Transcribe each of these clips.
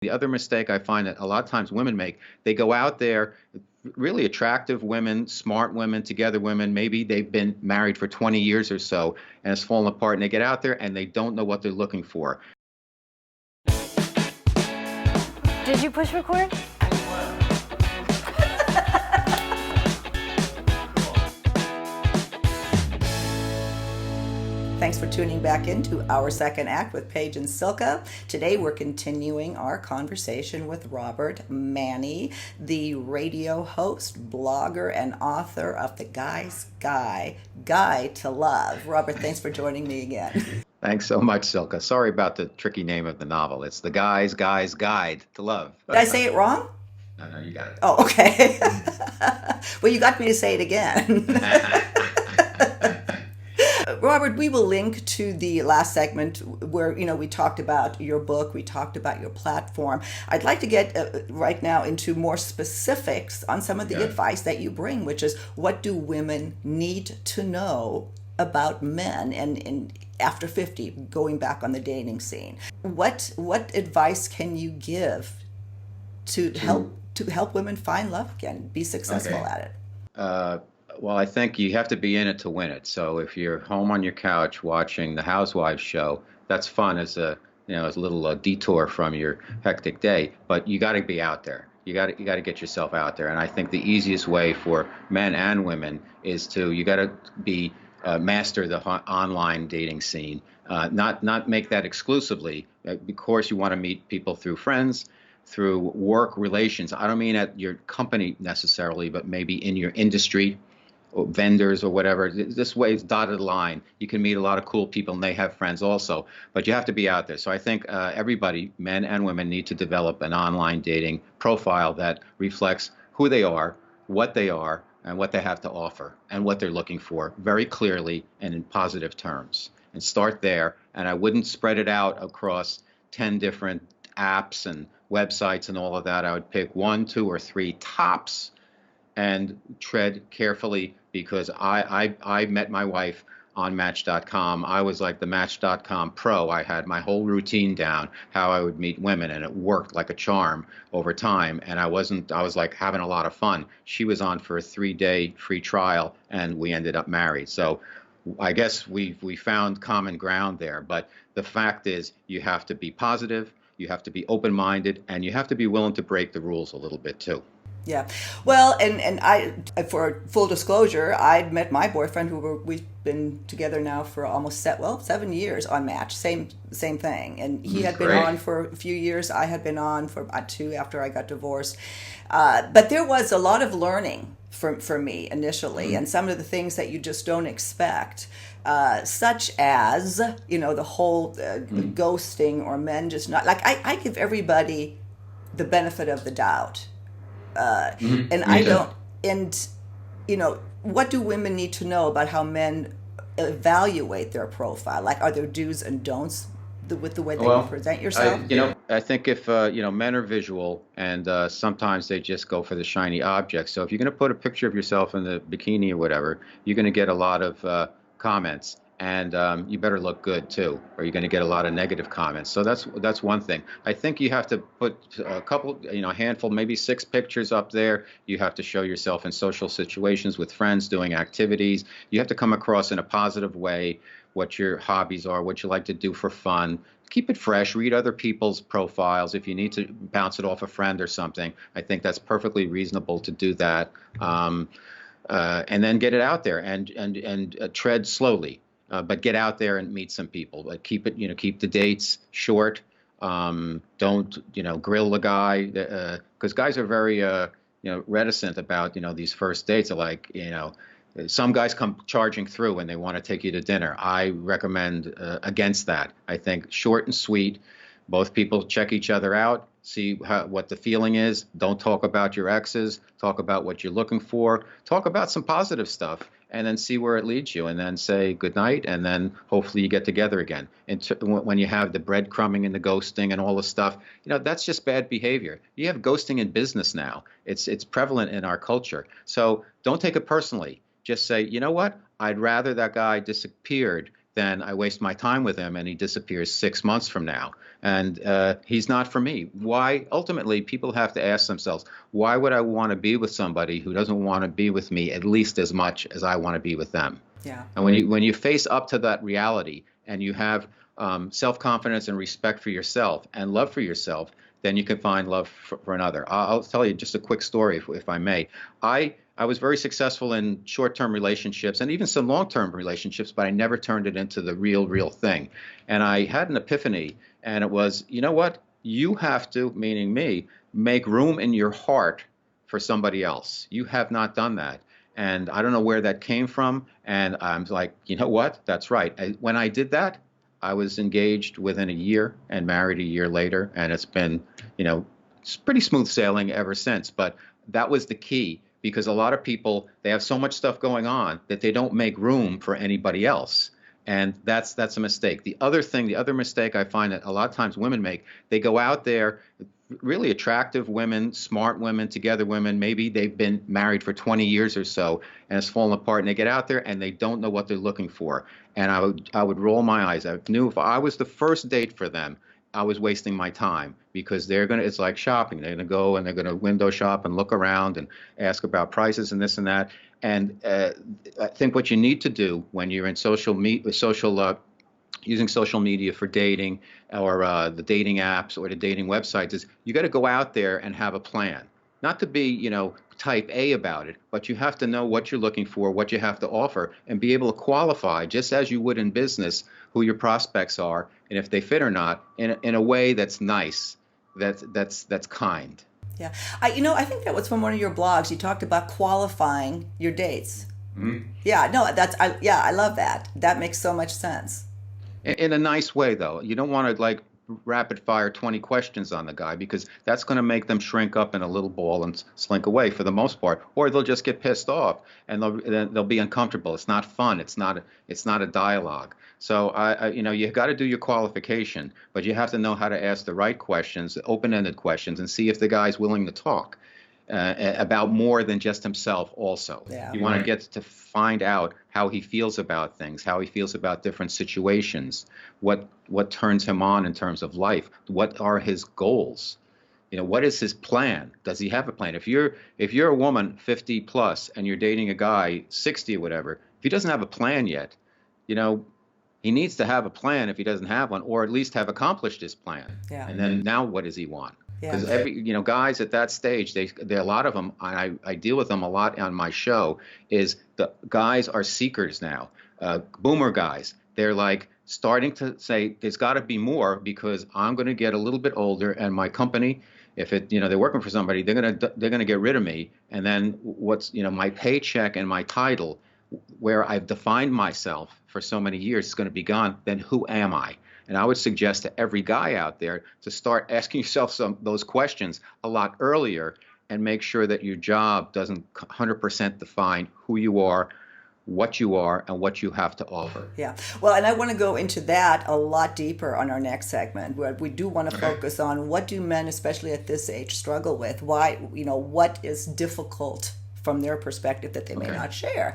The other mistake I find that a lot of times women make, they go out there, really attractive women, smart women, together women, maybe they've been married for 20 years or so and it's fallen apart, and they get out there and they don't know what they're looking for. Did you push record? Thanks for tuning back into our second act with Paige and Silka. Today we're continuing our conversation with Robert Manni, the radio host, blogger, and author of The Guy's Guide to Love. Robert, thanks for joining me again. Thanks so much, Silka. Sorry about the tricky name of the novel. It's The Guy's Guide to Love. Did I say it wrong? No, you got it. Oh, okay. Well, you got me to say it again. Robert, we will link to the last segment where, we talked about your book, we talked about your platform. I'd like to get right now into more specifics on some of the advice that you bring, which is what do women need to know about men and after 50, going back on the dating scene. What advice can you give to help women find love again, be successful at it? Well, I think you have to be in it to win it. So if you're home on your couch watching the Housewives show, that's fun as a little detour from your hectic day. But you got to be out there. You got to get yourself out there. And I think the easiest way for men and women is you got to be master the online dating scene. Not make that exclusively. Of course, you want to meet people through friends, through work relations. I don't mean at your company necessarily, but maybe in your industry, or vendors or whatever. This way is dotted line. You can meet a lot of cool people and they have friends also, but you have to be out there. So I think everybody, men and women, need to develop an online dating profile that reflects who they are, and what they have to offer and what they're looking for very clearly and in positive terms. And start there. And I wouldn't spread it out across 10 different apps and websites and all of that. I would pick 1, 2, or 3 tops and tread carefully, because I met my wife on Match.com. I was like the Match.com pro. I had my whole routine down, how I would meet women, and it worked like a charm over time. And I was like having a lot of fun. She was on for a 3-day free trial, and we ended up married. So I guess we found common ground there. But the fact is, you have to be positive, you have to be open-minded, and you have to be willing to break the rules a little bit too. Yeah. Well, and I, for full disclosure, I'd met my boyfriend we've been together now for almost 7 years on Match. Same thing. And he had been on for a few years. I had been on for about 2 after I got divorced. But there was a lot of learning for me initially, and some of the things that you just don't expect. Such as, the whole ghosting, or men just not like, I give everybody the benefit of the doubt. And I don't, what do women need to know about how men evaluate their profile? Like, are there do's and don'ts with the way that you present yourself? I think if, men are visual, and sometimes they just go for the shiny objects. So if you're going to put a picture of yourself in the bikini or whatever, you're going to get a lot of comments. And you better look good too, or you're going to get a lot of negative comments. So that's one thing. I think you have to put a couple, a handful, maybe 6 pictures up there. You have to show yourself in social situations with friends, doing activities. You have to come across in a positive way what your hobbies are, what you like to do for fun. Keep it fresh. Read other people's profiles. If you need to bounce it off a friend or something, I think that's perfectly reasonable to do that. And then get it out there and tread slowly. But get out there and meet some people. But keep the dates short. Don't, grill the guy, because guys are very, reticent about, these first dates. Are like, some guys come charging through and they want to take you to dinner. I recommend against that. I think short and sweet. Both people check each other out, see what the feeling is. Don't talk about your exes. Talk about what you're looking for. Talk about some positive stuff, and then see where it leads you, and then say good night, and then hopefully you get together again. And when you have the breadcrumbing and the ghosting and all the stuff, that's just bad behavior. You have ghosting in business now. It's prevalent in our culture. So don't take it personally. Just say, you know what? I'd rather that guy disappeared then I waste my time with him and he disappears 6 months from now. And he's not for me. Why? Ultimately, people have to ask themselves, why would I want to be with somebody who doesn't want to be with me at least as much as I want to be with them? Yeah. And when you face up to that reality and you have self-confidence and respect for yourself and love for yourself, then you can find love for another. I'll tell you just a quick story, if I may. I was very successful in short-term relationships and even some long-term relationships, but I never turned it into the real thing. And I had an epiphany, and it was, you know what? You have to, meaning me, make room in your heart for somebody else. You have not done that. And I don't know where that came from. And I'm like, you know what? That's right. When I did that, I was engaged within a year and married a year later. And it's been, it's pretty smooth sailing ever since. But that was the key, because a lot of people, they have so much stuff going on that they don't make room for anybody else. And that's a mistake. The other mistake I find that a lot of times women make, they go out there, really attractive women, smart women, together women, maybe they've been married for 20 years or so and it's fallen apart, and they get out there and they don't know what they're looking for. And I would roll my eyes. I knew if I was the first date for them, I was wasting my time, because it's like shopping. They're going to go and they're going to window shop and look around and ask about prices and this and that. And I think what you need to do when you're in using social media for dating, or the dating apps or the dating websites, is you got to go out there and have a plan. Not to be, type A about it, but you have to know what you're looking for, what you have to offer, and be able to qualify, just as you would in business, who your prospects are and if they fit or not, in a way that's nice, that's kind. Yeah. I think that was from one of your blogs. You talked about qualifying your dates. Mm-hmm. Yeah, no, I love that. That makes so much sense. In a nice way, though. You don't want to rapid fire 20 questions on the guy, because that's going to make them shrink up in a little ball and slink away for the most part, or they'll just get pissed off and they'll be uncomfortable. It's not fun. It's not a dialogue. So you got to do your qualification, but you have to know how to ask the right questions, open-ended questions, and see if the guy's willing to talk about more than just himself also. Yeah. You want to get to find out how he feels about things, how he feels about different situations, what turns him on in terms of life, what are his goals, what is his plan? Does he have a plan? If you're a woman 50 plus and you're dating a guy 60 or whatever, if he doesn't have a plan yet, he needs to have a plan if he doesn't have one, or at least have accomplished his plan. Yeah. And then now what does he want? Yeah. Because guys at that stage, there are a lot of them. I deal with them a lot on my show. Is the guys are seekers now, boomer guys. They're starting to say there's got to be more, because I'm going to get a little bit older, and my company, if they're working for somebody, they're gonna get rid of me, and then what's my paycheck and my title, where I've defined myself for so many years, is going to be gone. Then who am I? And I would suggest to every guy out there to start asking yourself those questions a lot earlier, and make sure that your job doesn't 100% define who you are, what you are, and what you have to offer. Yeah. Well, and I want to go into that a lot deeper on our next segment, where we do want to focus on what do men, especially at this age, struggle with? Why, what is difficult from their perspective that they may not share?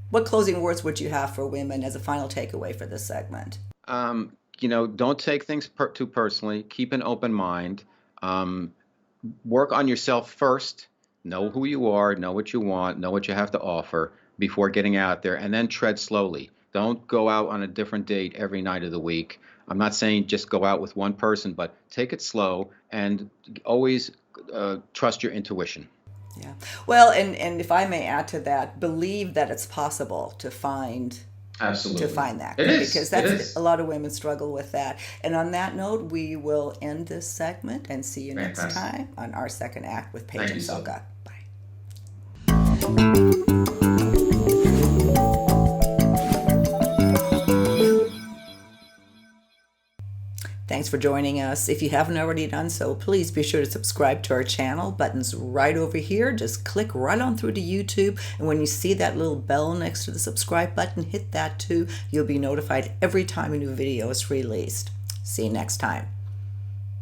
What closing words would you have for women as a final takeaway for this segment? Don't take things too personally. Keep an open mind. Work on yourself first. Know who you are. Know what you want. Know what you have to offer before getting out there, and then tread slowly. Don't go out on a different date every night of the week. I'm not saying just go out with one person, but take it slow, and always trust your intuition. Yeah. Well, and if I may add to that, believe that it's possible to find that. It is. Because that's a lot of women struggle with that. And on that note, we will end this segment and see you next time on our second act with Paige and Selka. Bye. Thanks for joining us. If you haven't already done so, please be sure to subscribe to our channel. Button's right over here. Just click right on through to YouTube. And when you see that little bell next to the subscribe button, hit that too. You'll be notified every time a new video is released. See you next time.